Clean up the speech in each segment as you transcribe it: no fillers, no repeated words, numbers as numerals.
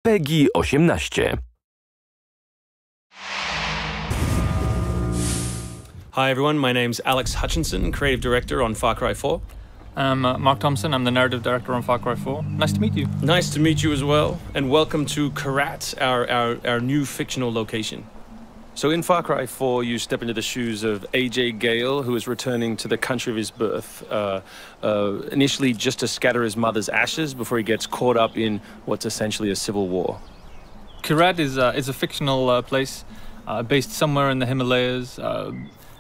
PEGI 18. Hi everyone, my name's Alex Hutchinson, Creative Director on Far Cry 4. I'm Mark Thompson, I'm the Narrative Director on Far Cry 4. Nice to meet you. Nice to meet you as well, and welcome to Karat, our new fictional location. So in Far Cry 4, you step into the shoes of AJ Gale, who is returning to the country of his birth, initially just to scatter his mother's ashes before he gets caught up in what's essentially a civil war. Karat is a fictional place based somewhere in the Himalayas,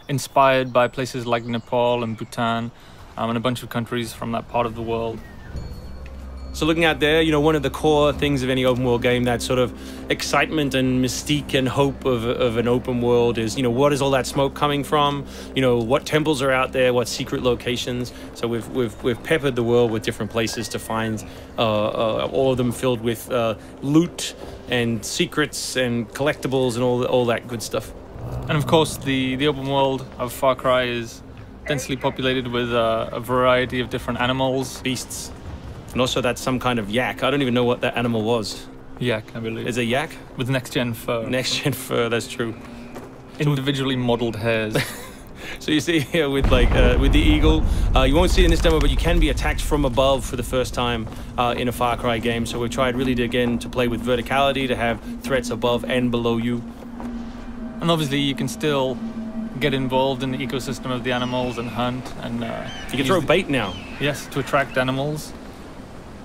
inspired by places like Nepal and Bhutan, and a bunch of countries from that part of the world. So looking out there, you know, one of the core things of any open world game, that sort of excitement and mystique and hope of an open world is, you know, what is all that smoke coming from? You know, what temples are out there? What secret locations? So we've peppered the world with different places to find, all of them filled with loot and secrets and collectibles and all that good stuff. And of course, the open world of Far Cry is densely populated with a variety of different animals, beasts. And also that's some kind of yak. I don't even know what that animal was. Yak, I believe. Is it yak? With next-gen fur. Next-gen fur, that's true. Individually modeled hairs. So you see here with the eagle, you won't see it in this demo, but you can be attacked from above for the first time in a Far Cry game. So we've tried really to play with verticality, to have threats above and below you. And obviously you can still get involved in the ecosystem of the animals and hunt, and you can throw bait now. Yes, to attract animals.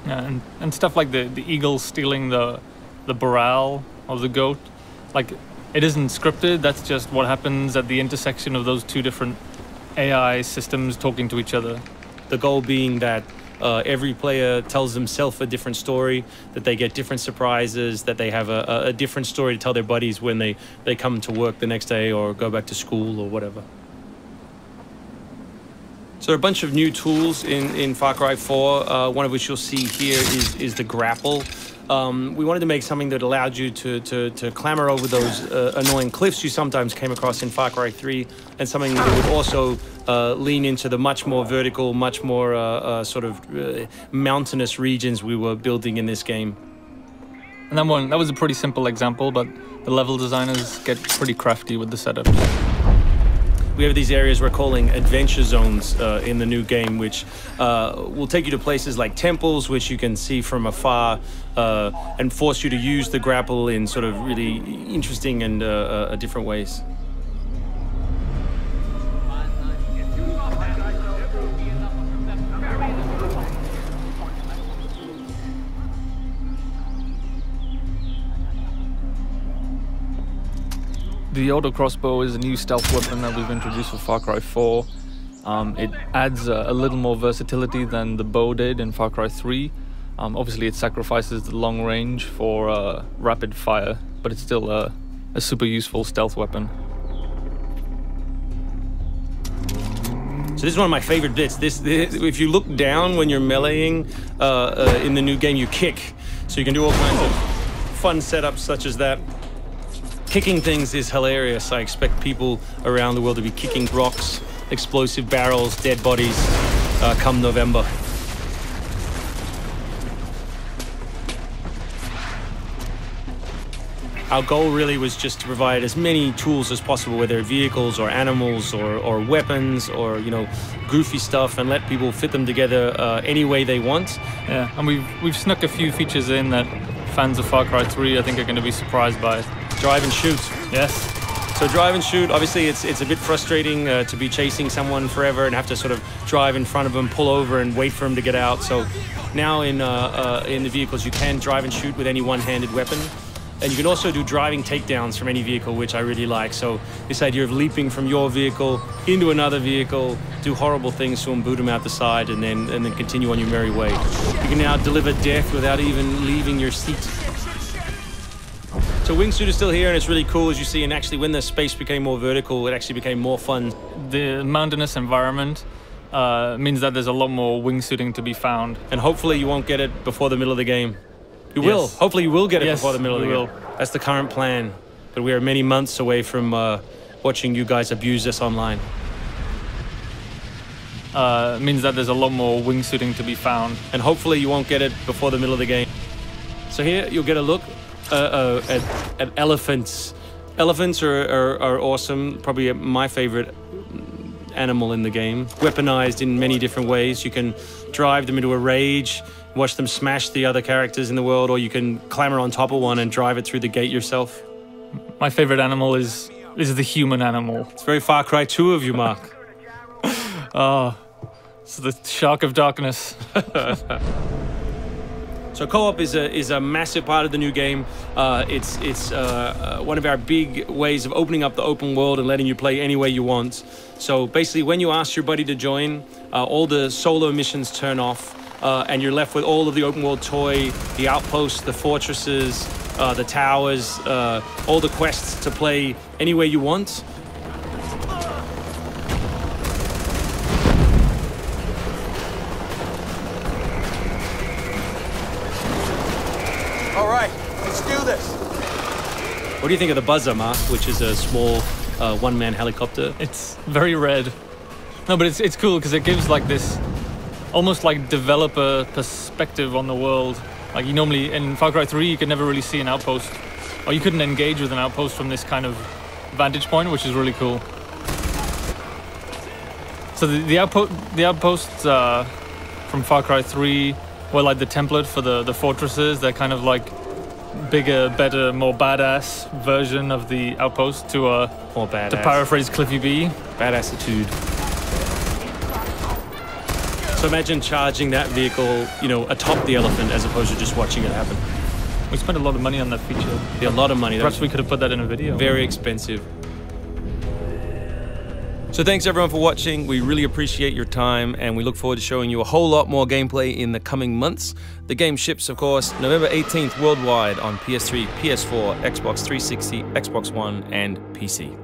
And stuff like the eagle stealing the morale of the goat. Like, it isn't scripted, that's just what happens at the intersection of those two different AI systems talking to each other. The goal being that every player tells themselves a different story, that they get different surprises, that they have a different story to tell their buddies when they come to work the next day or go back to school or whatever. So there are a bunch of new tools in Far Cry 4, one of which you'll see here is the grapple. We wanted to make something that allowed you to clamber over those annoying cliffs you sometimes came across in Far Cry 3, and something that would also lean into the much more vertical, much more sort of mountainous regions we were building in this game. And that was a pretty simple example, but the level designers get pretty crafty with the setups. We have these areas we're calling adventure zones in the new game, which will take you to places like temples, which you can see from afar, and force you to use the grapple in sort of really interesting and different ways. The auto crossbow is a new stealth weapon that we've introduced for Far Cry 4. It adds a little more versatility than the bow did in Far Cry 3. Obviously it sacrifices the long range for rapid fire, but it's still a super useful stealth weapon. So this is one of my favorite bits. If you look down when you're meleeing in the new game, you kick. So you can do all kinds of fun setups such as that. Kicking things is hilarious. I expect people around the world to be kicking rocks, explosive barrels, dead bodies come November. Our goal really was just to provide as many tools as possible, whether vehicles or animals or weapons or, you know, goofy stuff, and let people fit them together any way they want. Yeah, and we've snuck a few features in that fans of Far Cry 3 I think are going to be surprised by. Drive and shoot. Yes. So drive and shoot, obviously it's a bit frustrating to be chasing someone forever and have to sort of drive in front of them, pull over and wait for them to get out. So now in the vehicles you can drive and shoot with any one-handed weapon. And you can also do driving takedowns from any vehicle, which I really like. So this idea of leaping from your vehicle into another vehicle, do horrible things to them, boot them out the side, and then continue on your merry way. You can now deliver death without even leaving your seat. So wingsuit is still here, and it's really cool, as you see, and actually when the space became more vertical, it actually became more fun. The mountainous environment means that there's a lot more wingsuiting to be found. And hopefully you won't get it before the middle of the game. You will. Hopefully you will get it before the middle of the game. That's the current plan. But we are many months away from watching you guys abuse this online. Means that there's a lot more wingsuiting to be found. And hopefully you won't get it before the middle of the game. So here you'll get a look at elephants. Elephants are awesome, probably my favorite animal in the game. Weaponized in many different ways. You can drive them into a rage, watch them smash the other characters in the world, or you can clamber on top of one and drive it through the gate yourself. My favorite animal is the human animal. It's very Far Cry 2 of you, Mark. Oh, it's the shark of darkness. So co-op is a massive part of the new game. It's one of our big ways of opening up the open world and letting you play any way you want. So basically, when you ask your buddy to join, all the solo missions turn off, and you're left with all of the open world toy, the outposts, the fortresses, the towers, all the quests to play any way you want. All right, let's do this. What do you think of the Buzzer, Mark, which is a small one-man helicopter? It's very red. No, but it's cool because it gives like this almost like developer perspective on the world. Like you normally in Far Cry 3 you could never really see an outpost, or you couldn't engage with an outpost from this kind of vantage point, which is really cool. So the outposts from Far Cry 3 were like the template for the fortresses. They're kind of like bigger, better, more badass version of the outpost to more badass. To paraphrase Cliffy B. Badassitude. So imagine charging that vehicle, you know, atop the elephant as opposed to just watching it happen. We spent a lot of money on that feature. Yeah, a lot of money. Perhaps we could have put that in a video. Very expensive. So thanks everyone for watching. We really appreciate your time and we look forward to showing you a whole lot more gameplay in the coming months. The game ships, of course, November 18th worldwide on PS3, PS4, Xbox 360, Xbox One, and PC.